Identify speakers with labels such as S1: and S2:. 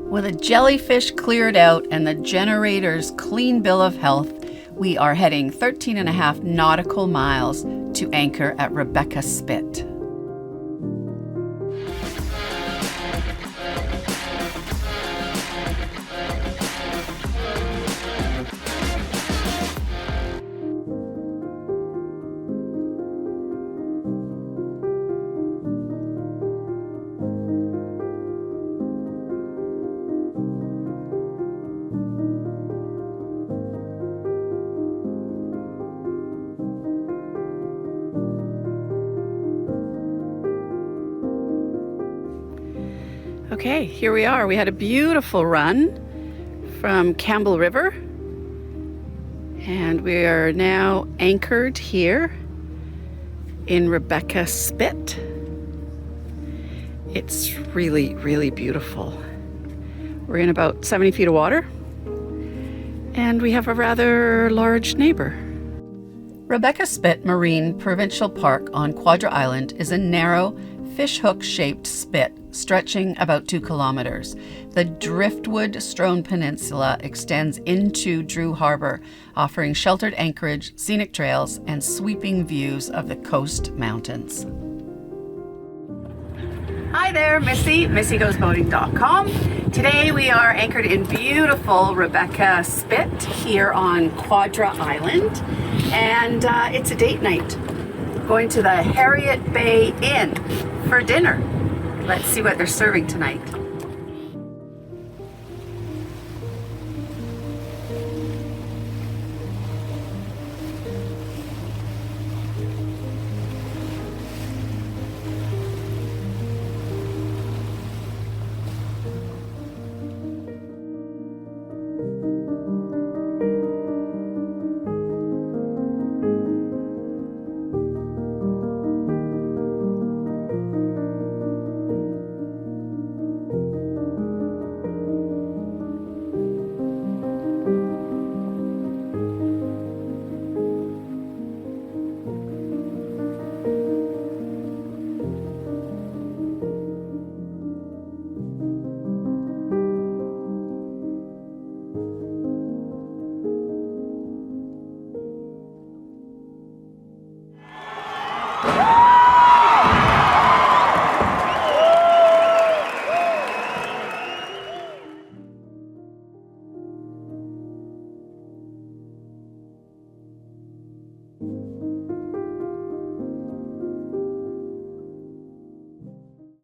S1: With a jellyfish cleared out and the generator's clean bill of health, we are heading 13.5 nautical miles to anchor at Rebecca Spit. Okay, here we are. We had a beautiful run from Campbell River, and we are now anchored here in Rebecca Spit. It's really, really beautiful. We're in about 70 feet of water, and we have a rather large neighbor. Rebecca Spit Marine Provincial Park on Quadra Island is a narrow, fishhook-shaped spit stretching about 2 kilometers. The driftwood strewn peninsula extends into Drew Harbour, offering sheltered anchorage, scenic trails, and sweeping views of the coast mountains. Hi there, Missy, MissyGoesBoating.com. Today we are anchored in beautiful Rebecca Spit here on Quadra Island, and it's a date night. Going to the Heriot Bay Inn for dinner. Let's see what they're serving tonight.